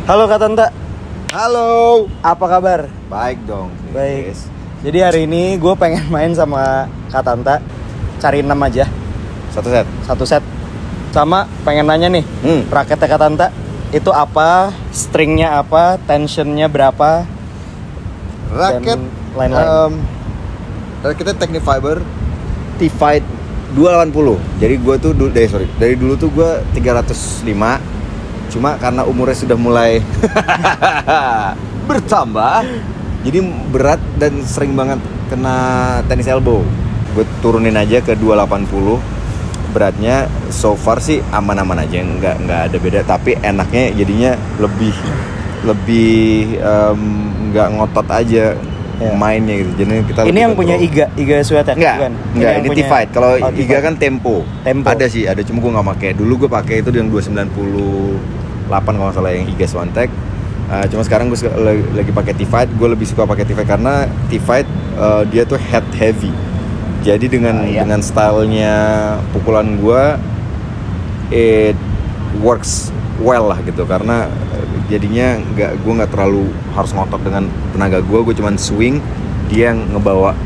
Halo Kak Tanta. Halo. Apa kabar? Baik dong. Baik. Yes. Jadi hari ini gue pengen main sama Kak Tanta. Cari 6 aja. Satu set. Sama pengen nanya nih, raketnya Kak Tanta itu apa? Stringnya apa? Tensionnya berapa? Raket Dan lain-lain. Raketnya Technifiber T-Fight 280. Jadi gue tuh dari dulu tuh gue 305. Cuma karena umurnya sudah mulai bertambah, jadi berat dan sering banget kena tennis elbow. Gue turunin aja ke 280. Beratnya so far sih aman-aman aja, nggak ada beda. Tapi enaknya jadinya lebih nggak ngotot aja mainnya gitu. Jadi kita ini yang punya Iga Sweater? Enggak, ini T-Fight. Kalau Iga kan Tempo. Ada sih, ada, cuma gue nggak pakai. Dulu gue pakai itu yang 298 kalau nggak salah, yang Iga Swantek. Cuma sekarang gue lagi pakai T-Fight. Gue lebih suka pakai T-Fight karena T-Fight dia tuh head heavy. Jadi dengan stylenya pukulan gue, it works well lah gitu. Karena jadinya gue nggak terlalu harus ngotot dengan tenaga gue cuman swing, dia yang ngebawa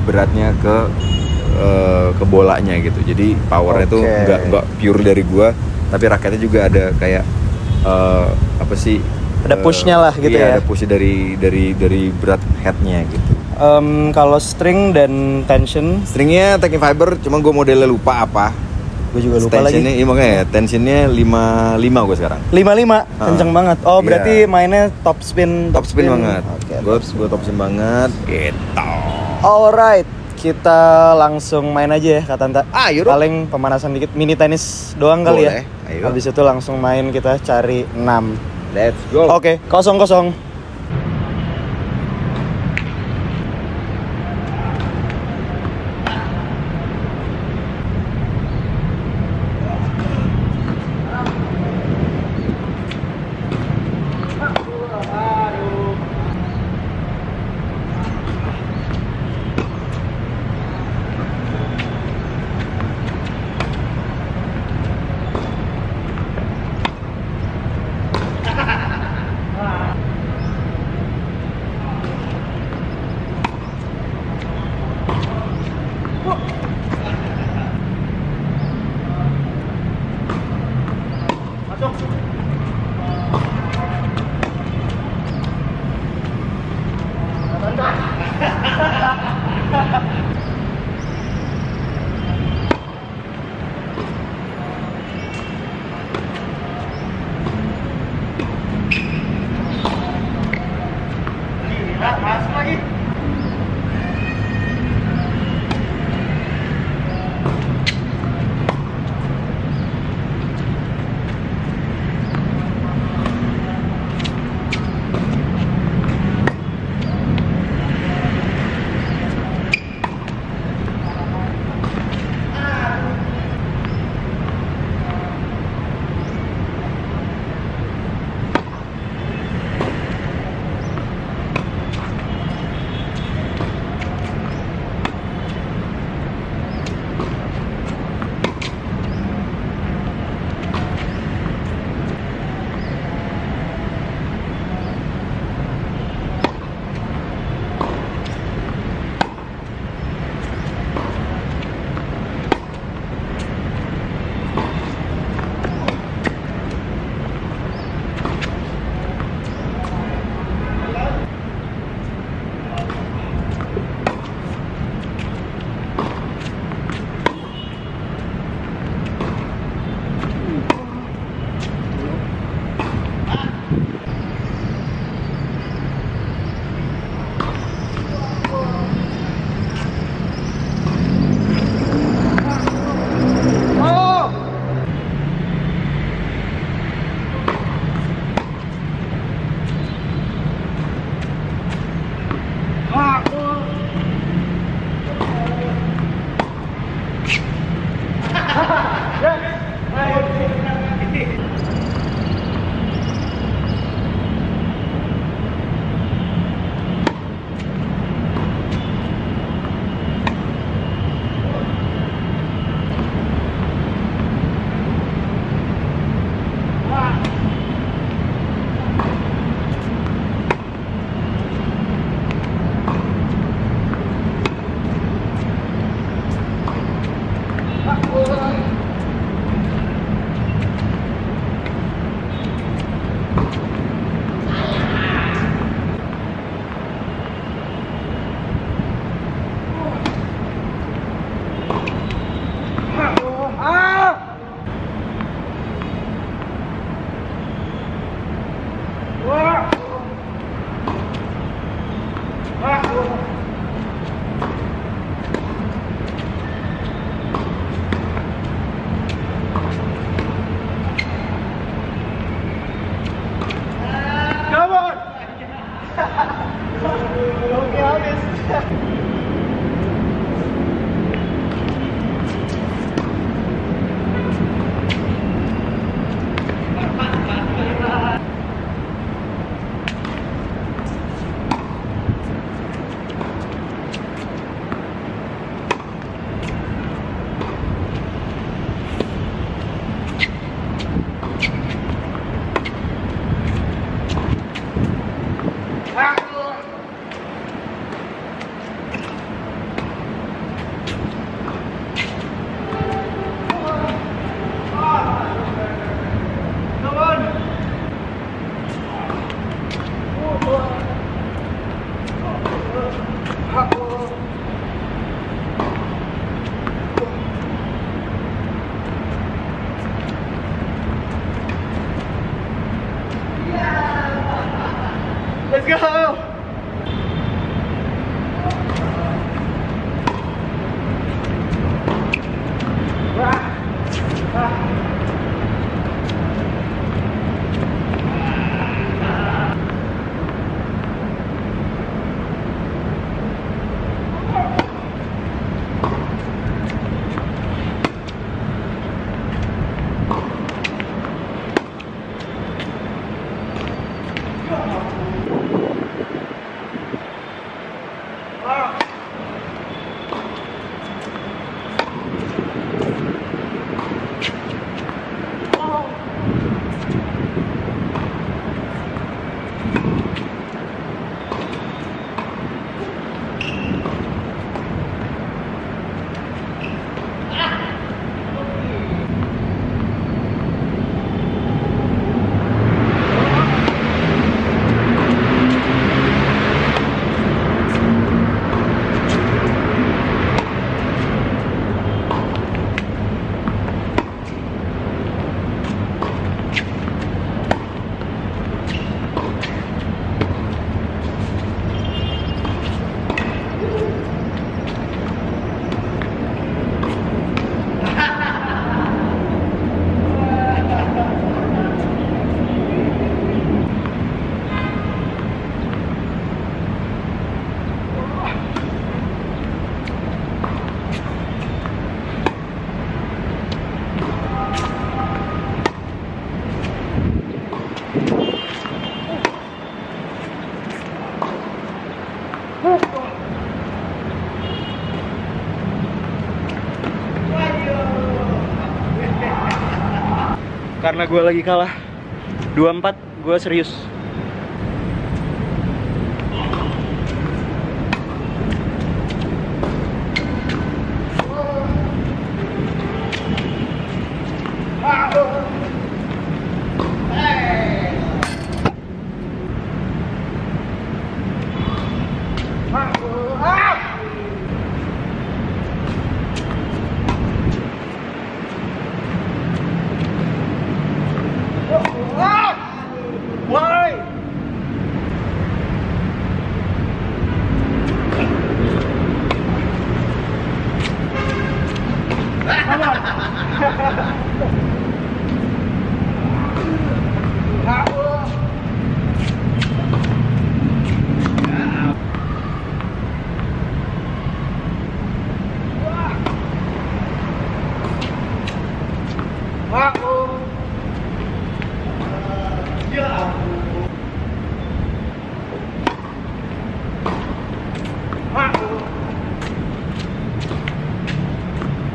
beratnya ke bolanya gitu. Jadi powernya tuh nggak pure dari gue, tapi raketnya juga ada kayak ada pushnya lah gitu. Ada push dari berat headnya gitu. Kalau string dan tension, stringnya Technifiber, cuma gue modelnya lupa apa. Gue juga lupa tensionnya, lagi. Iya makanya tensionnya 55 gue sekarang. 55, kenceng banget. Oh berarti mainnya top spin banget. Okay, Gue top spin banget. Gitu. Alright, kita langsung main aja ya Kak Tanta. Yaudah. Paling pemanasan dikit, mini tenis doang kali ya. Ayo. Habis itu langsung main, kita cari 6. Let's go. Oke, 0-0. Masuk lagi. Let's go. Karena gue lagi kalah 2-4, gue serius. Why?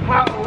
Come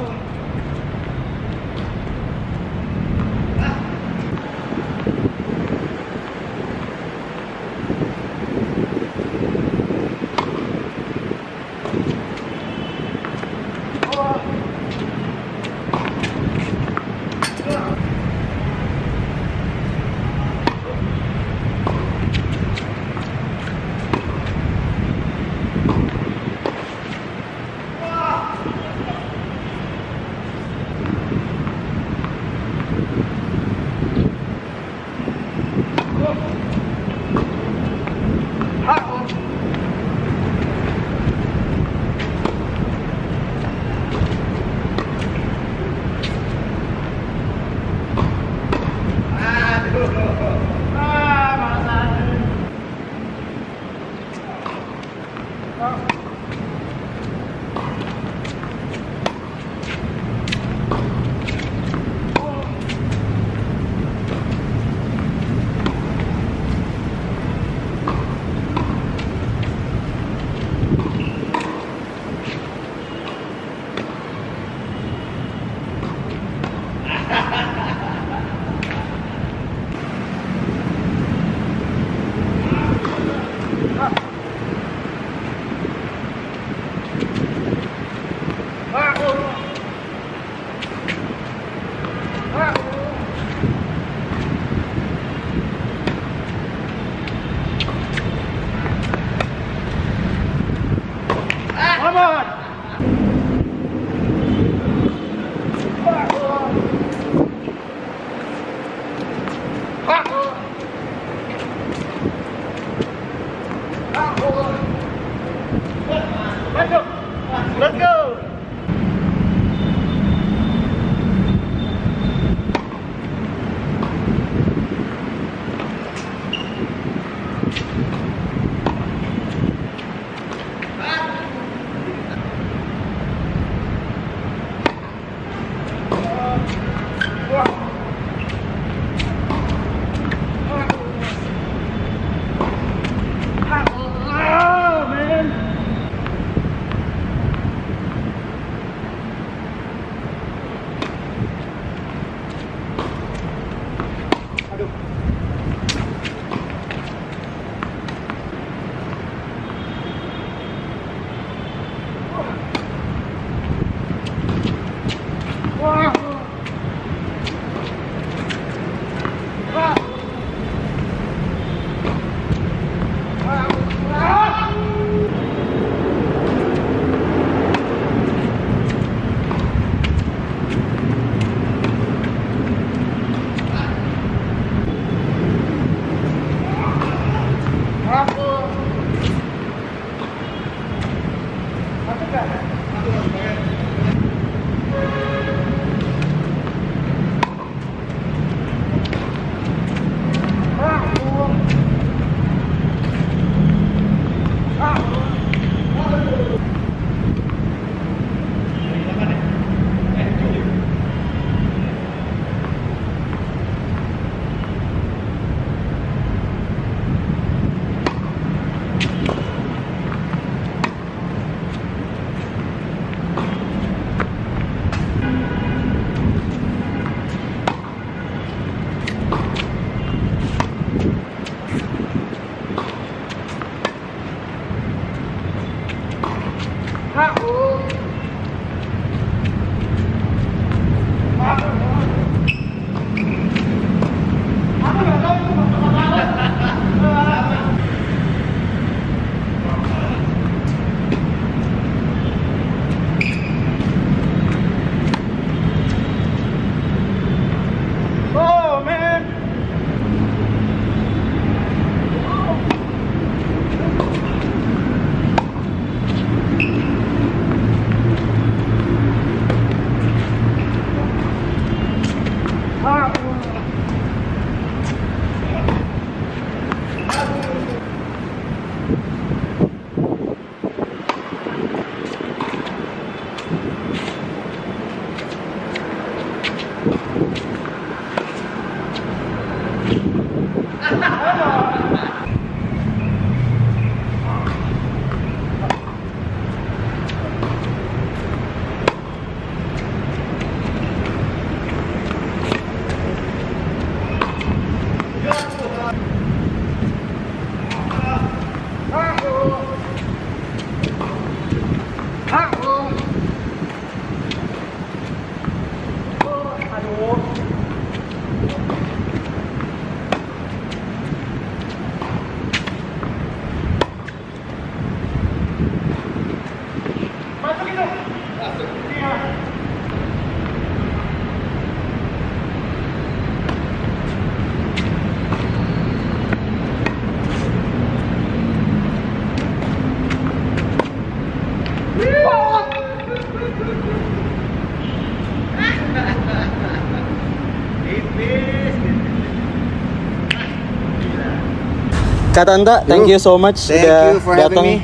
Kak Tanta, thank you so much sudah datang.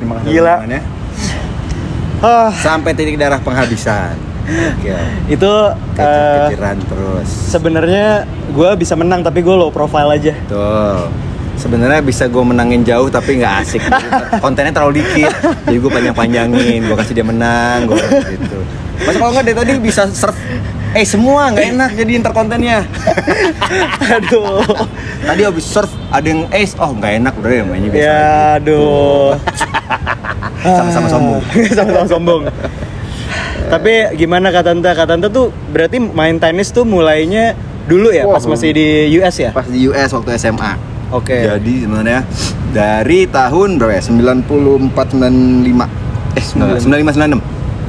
Terima kasih. Gila. Sampai titik darah penghabisan. Oke. Itu kejar-kejaran terus. Sebenarnya gue bisa menang tapi gue low profile aja. Tuh. Sebenarnya bisa gue menangin jauh tapi nggak asik. Kontennya terlalu dikit. Jadi gue panjang-panjangin. Gue kasih dia menang. Gue gitu. Masa kalau nggak dari tadi bisa serve. Semua nggak enak jadi interkontennya. Aduh. Tadi habis serve ada yang nggak enak udah ya mainnya biasa. Ya aduh. Sama-sama sombong. Sama-sama sombong. Tapi gimana Kak Tanta? Kak Tanta tuh berarti main tenis tuh mulainya dulu ya pas masih di US ya? Pas di US waktu SMA. Oke. Jadi sebenarnya dari tahun berapa ya? 94 95. 95 96.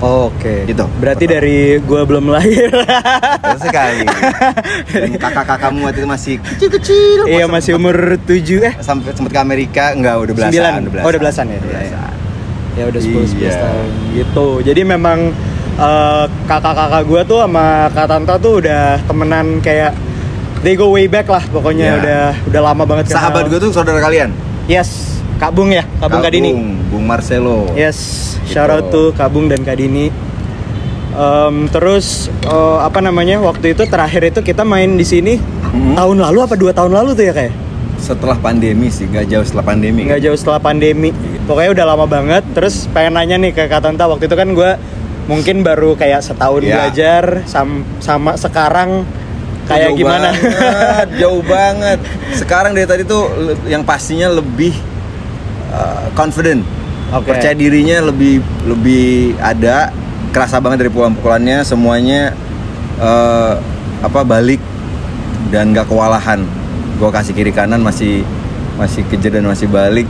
Oke. Gitu. Berarti dari gua belum lahir. Betul sekali. Dan kakak-kakakmu waktu itu masih kecil-kecil. Iya, masih umur 7 sampai sempat ke Amerika udah belasan. 9. Udah belasan ya. Ya udah 10 tahun gitu. Jadi memang kakak-kakak gua tuh sama Kak Tanta tuh udah temenan kayak they go way back lah pokoknya. Udah lama banget kenal. Sahabat gua tuh saudara kalian. Yes, Kak Bung ya, Kak Bung Kadini. Bung Marcelo. Yes, shout out to Kak Bung dan Kak Dini. Terus waktu itu terakhir itu kita main di sini tahun lalu apa 2 tahun lalu tuh ya kayak? Setelah pandemi sih, nggak jauh setelah pandemi. Nggak jauh setelah pandemi. Pokoknya udah lama banget. Terus pengen nanya nih ke Kak Tanta, waktu itu kan gue mungkin baru kayak setahun belajar sama sekarang kayak jauh gimana? Banget, jauh banget. Sekarang dari tadi tuh yang pastinya lebih confident. Percaya dirinya lebih ada, kerasa banget dari pukulan-pukulannya semuanya balik dan nggak kewalahan. Gue kasih kiri kanan masih kejar dan masih balik.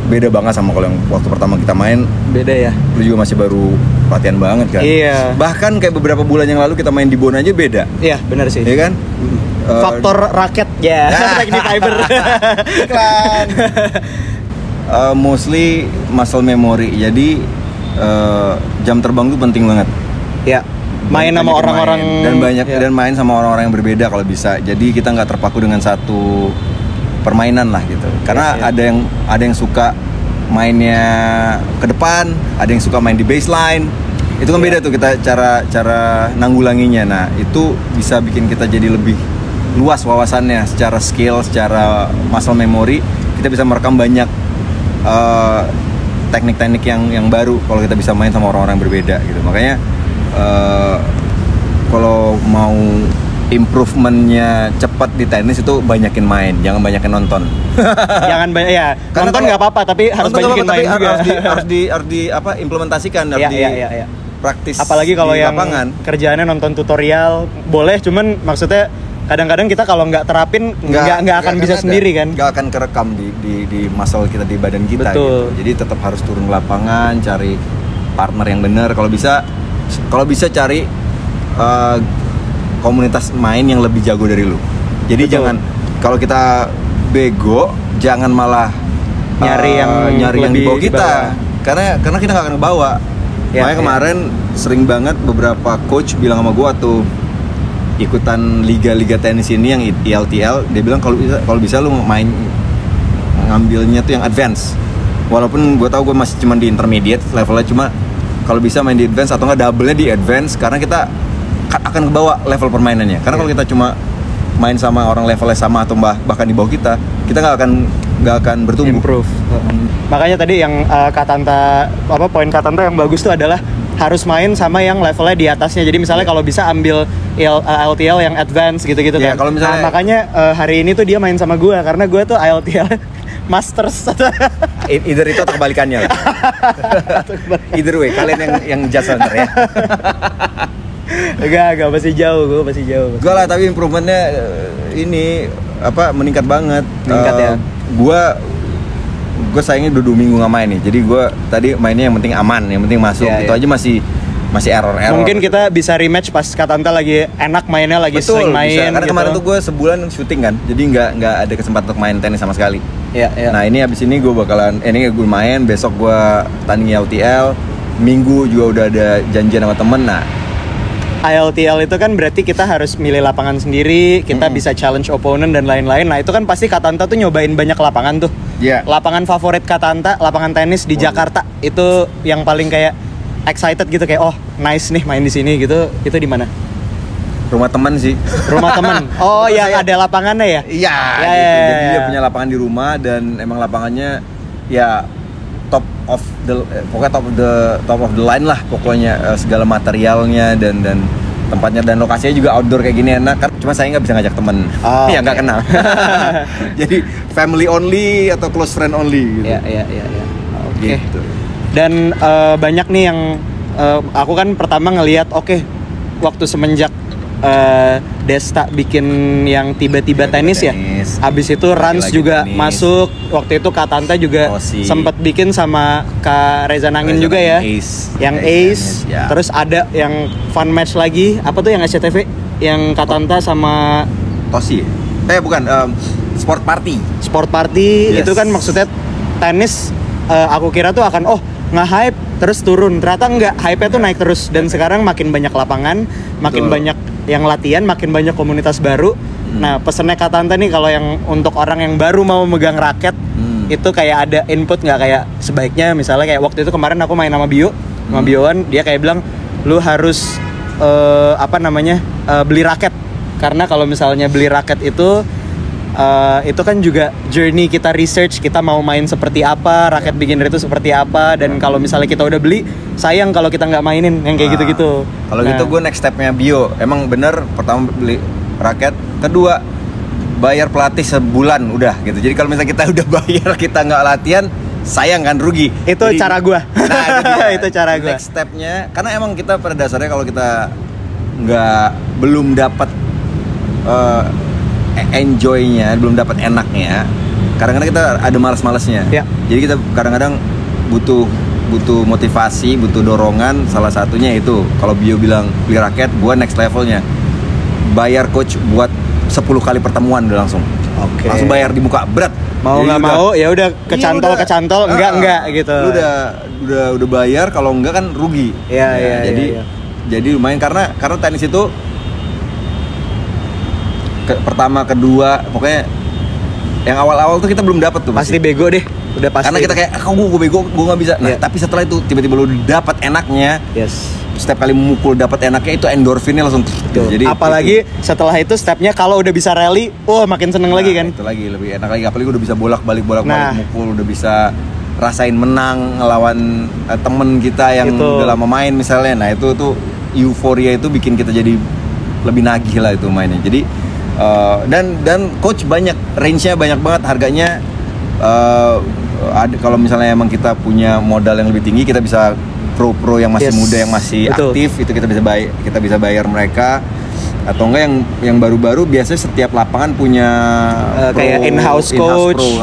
Beda banget sama kalau yang waktu pertama kita main. Beda ya. Lu juga masih baru latihan banget kan. Iya. Bahkan kayak beberapa bulan yang lalu kita main di Bon aja beda. Iya benar sih. Iya kan. Faktor raket ya. Teknik fiber. Iklan. Mostly muscle memory. Jadi jam terbang itu penting banget. Ya. Main sama orang-orang dan main sama orang-orang yang berbeda kalau bisa. Jadi kita nggak terpaku dengan satu permainan lah gitu. Karena ada yang suka mainnya ke depan, ada yang suka main di baseline. Itu kan beda tuh kita cara nanggulanginya. Nah, itu bisa bikin kita jadi lebih luas wawasannya secara skill, secara muscle memory. Kita bisa merekam banyak teknik-teknik yang baru kalau kita bisa main sama orang-orang yang berbeda gitu. Makanya kalau mau improvementnya cepat di tenis itu banyakin main, jangan banyakin nonton. Jangan banyak ya. Nonton nggak apa-apa, tapi harus banyakin main juga. Harus implementasikan, praktis. Apalagi kalau yang lapangan. Kerjaannya nonton tutorial boleh, cuman maksudnya kadang-kadang kita kalau nggak terapin nggak akan bisa sendiri kan. Nggak akan kerekam di muscle kita, di badan kita. Betul. Gitu. Jadi tetap harus turun ke lapangan, cari partner yang benar. Kalau bisa cari komunitas main yang lebih jago dari lu. Jadi jangan, kalau kita bego, jangan malah nyari yang di bawah kita. Karena kita nggak akan ngebawa. Makanya kemarin sering banget beberapa coach bilang sama gua tuh, ikutan liga-liga tenis ini yang ILTL, dia bilang kalau bisa lu main ngambilnya tuh yang advance. Walaupun gua tahu gua masih cuma di intermediate levelnya, cuma kalau bisa main di advance atau enggak double-nya di advance, karena kita akan kebawa level permainannya. Karena kalau kita cuma main sama orang levelnya sama atau bahkan di bawah kita nggak akan bertumbuh. Improve. Makanya tadi yang poin Katanta yang bagus tuh adalah harus main sama yang levelnya di atasnya. Jadi misalnya kalau bisa ambil ILTL yang advance gitu-gitu kan. Kalau misalnya, makanya hari ini tuh dia main sama gue karena gue tuh ILTL Masters. Either itu atau kebalikannya lah. Either way, kalian yang judge center ya. Enggak, masih jauh. Gue lah, tapi improvementnya ini meningkat banget. Ya. Gue sayangnya udah 2 minggu nggak main nih. Jadi gue tadi mainnya yang penting aman, yang penting masuk. Itu aja masih error. Mungkin kita bisa rematch pas Katanta lagi enak mainnya, lagi betul, sering main. Bisa. Karena gitu. kemarin tuh gue sebulan syuting kan, jadi nggak ada kesempatan untuk main tenis sama sekali. Iya. Nah ini abis ini gue gue main, besok gue tanding ILTL, Minggu juga udah ada janjian sama temen. Nah ILTL itu kan berarti kita harus milih lapangan sendiri, kita bisa challenge opponent dan lain-lain. Nah itu kan pasti Katanta tuh nyobain banyak lapangan tuh. Iya. Lapangan favorit Katanta, lapangan tenis di Jakarta itu yang paling kayak excited gitu, kayak oh nice nih main di sini gitu. Itu di mana? Rumah teman sih. Rumah teman. Oh yang ada lapangannya ya? Iya. Gitu. Jadi dia punya lapangan di rumah dan emang lapangannya ya top of the line lah pokoknya, segala materialnya dan tempatnya dan lokasinya juga outdoor kayak gini enak. Cuma saya nggak bisa ngajak temen yang nggak kenal. Jadi family only atau close friend only gitu. Iya. Oke. Gitu. Dan banyak nih yang aku kan pertama ngelihat waktu semenjak Desta bikin yang tiba-tiba tenis ya. Abis itu Rans juga tenis. Masuk. Waktu itu Katanta juga sempat bikin sama Kak Reza Nangin juga ya. Yang Ace. Ya. Terus ada yang fun match lagi. Apa tuh yang SCTV? Yang Katanta sama Tosi. Bukan. Sport Party. Sport Party. Yes. Itu kan maksudnya tenis. Aku kira tuh akan nge-hype terus turun. Ternyata enggak. Hype-nya tuh naik terus. Dan sekarang makin banyak lapangan, makin banyak yang latihan, makin banyak komunitas baru. Nah pesennya Katanta nih kalau yang untuk orang yang baru mau megang raket, itu kayak ada input nggak, kayak sebaiknya misalnya kayak waktu itu kemarin aku main sama sama Bioan, dia kayak bilang lu harus beli raket, karena kalau misalnya beli raket itu kan juga journey kita research, kita mau main seperti apa, raket beginner itu seperti apa, dan kalau misalnya kita udah beli, sayang kalau kita nggak mainin yang kayak gitu-gitu. Kalau gitu gue next stepnya Bio, emang bener pertama beli raket, kedua bayar pelatih sebulan udah gitu. Jadi kalau misalnya kita udah bayar, kita nggak latihan, sayang kan, rugi. Itu jadi, cara gue. Nah itu cara gue. Next stepnya, karena emang kita pada dasarnya kalau kita belum dapat enjoy-nya, belum dapat enaknya, kadang-kadang kita ada malas-malasnya. Ya. Jadi kita kadang-kadang butuh motivasi, butuh dorongan. Salah satunya itu kalau Bio bilang beli raket, gua next levelnya bayar coach buat 10 kali pertemuan udah langsung. Langsung bayar di muka, berat. Mau nggak mau ya udah kecantol, enggak gitu. Lu udah bayar, kalau enggak kan rugi. Iya. Jadi lumayan karena tenis itu pertama, kedua, pokoknya yang awal-awal tuh kita belum dapat tuh. Pasti bego deh, udah pasti. Karena kita kayak, gue bego, gue nggak bisa. Nah, tapi setelah itu tiba-tiba lu dapat enaknya. Yes. Setiap kali memukul dapat enaknya, itu endorfinnya langsung. Jadi apalagi setelah itu stepnya kalau udah bisa rally, makin seneng lagi kan. Itu lagi lebih enak lagi. Apalagi udah bisa bolak-balik mukul, udah bisa rasain menang ngelawan temen kita yang udah lama main misalnya. Nah itu tuh euforia itu bikin kita jadi lebih nagih lah itu mainnya. Jadi dan coach banyak, range-nya banyak banget, harganya kalau misalnya emang kita punya modal yang lebih tinggi, kita bisa pro yang masih muda, yang masih aktif, itu kita bisa bayar mereka. Atau enggak yang baru-baru, biasanya setiap lapangan punya kayak in-house coach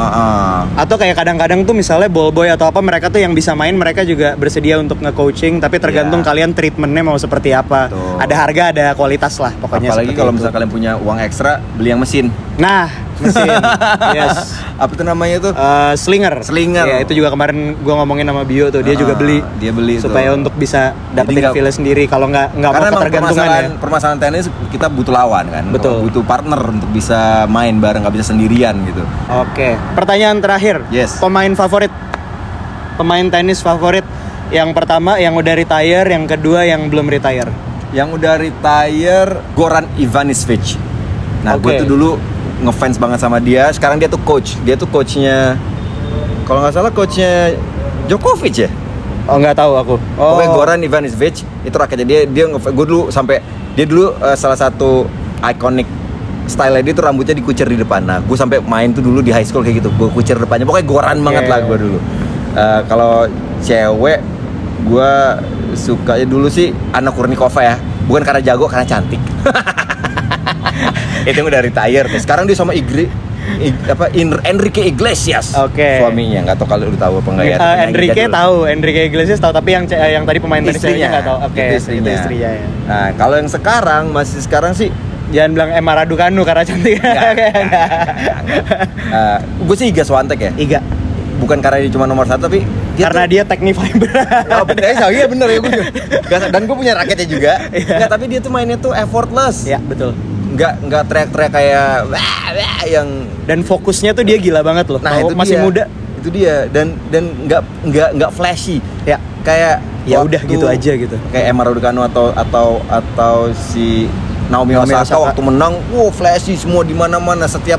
atau kayak kadang-kadang tuh misalnya ball boy atau apa, mereka tuh yang bisa main, mereka juga bersedia untuk nge-coaching, tapi tergantung kalian treatmentnya mau seperti apa. Ada harga, ada kualitas lah pokoknya. Apalagi kalau misalnya kalian punya uang ekstra, beli yang mesin. Nah mesin. Yes. Apa tuh namanya tuh? Slinger. Ya, itu juga kemarin gue ngomongin sama Bio tuh, dia juga beli. Dia beli supaya untuk bisa dapetin feel sendiri. Kalau nggak mau ketergantungan ya. Permasalahan tenis kita butuh lawan kan. Betul. Butuh partner untuk bisa main bareng, nggak bisa sendirian gitu. Oke. Pertanyaan terakhir. Yes. Pemain tenis favorit. Yang pertama yang udah retire, yang kedua yang belum retire. Yang udah retire Goran Ivanisevic. Nah, gue tuh dulu ngefans banget sama dia. Sekarang dia tuh coachnya, kalau nggak salah coachnya Djokovic ya. Oh, nggak tahu aku. Pokoknya Goran Ivanisevic itu raketnya dia gue dulu sampai dia dulu salah satu iconic style dia tuh rambutnya dikucir di depan. Nah, gue sampai main tuh dulu di high school kayak gitu. Gue kucir depannya. Pokoknya Goran banget lah gue dulu. Kalau cewek, gue sukanya dulu sih Anna Kurnikova ya. Bukan karena jago, karena cantik. Itu udah retire. Sekarang dia sama Enrique Iglesias. Suaminya. Nggak tahu kalau lu tahu apa enggak ya. Enrique Iglesias tahu, tapi yang tadi pemain tenisnya nggak tahu. Itu istrinya ya. Nah, kalau yang masih sekarang sih jangan bilang Emma Raducanu karena cantik. Gue sih Iga Swiatek ya. Iga. Bukan karena dia cuma nomor 1, tapi dia Technifiber. Oh bener ya, bener ya gue. Dan gue punya raketnya juga. Nggak, tapi dia tuh mainnya tuh effortless. Iya, betul. Nggak teriak-teriak kayak yang. Dan fokusnya tuh dia gila banget loh. Nah, itu masih muda. Itu dia. Dan nggak flashy. Ya. Kayak ya udah gitu aja gitu. Kayak Emma Raducanu atau si Naomi Osaka waktu menang, flashy semua di mana-mana, setiap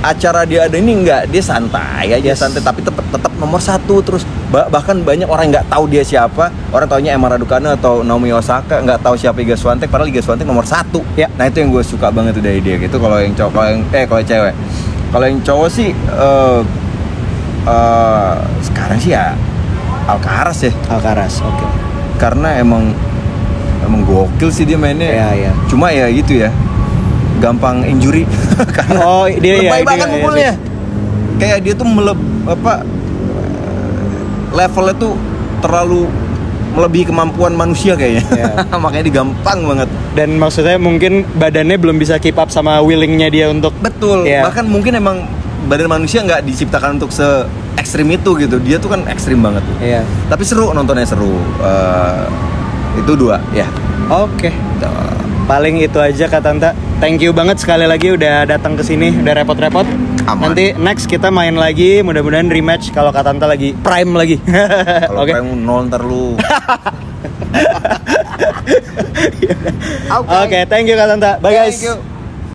acara dia ada. Ini enggak, dia santai aja, santai, tapi tetap nomor 1 terus. Bahkan banyak orang nggak tahu dia siapa, orang taunya Emma Raducanu atau Naomi Osaka, nggak tahu siapa Iga Swiatek, padahal Iga Swiatek nomor 1. Ya. Nah, itu yang gue suka banget tuh dari dia gitu. Kalau yang cowok, kalau cewek, kalau yang cowok sih sekarang sih ya Alcaraz ya. Alcaraz, oke. Karena emang gokil sih dia mainnya. Ya. Cuma ya gitu ya, gampang injury. Karena dia lebay banget mukulnya. Kayak dia tuh levelnya tuh terlalu melebihi kemampuan manusia kayaknya. Makanya dia gampang banget. Dan maksudnya mungkin badannya belum bisa keep up sama willingnya dia untuk. Betul. Bahkan mungkin emang badan manusia nggak diciptakan untuk se-ekstrim itu gitu. Dia tuh kan ekstrim banget tuh. Tapi seru, nontonnya seru. Itu 2 ya. Oke. Paling itu aja Kak Tanta. Thank you banget sekali lagi udah datang ke sini, udah repot-repot. Aman. Nanti next kita main lagi, mudah-mudahan rematch kalau Kak Tanta lagi prime lagi. Kalau prime 0 ntar lu. Oke, thank you Kak Tanta. Bye guys. Thank you.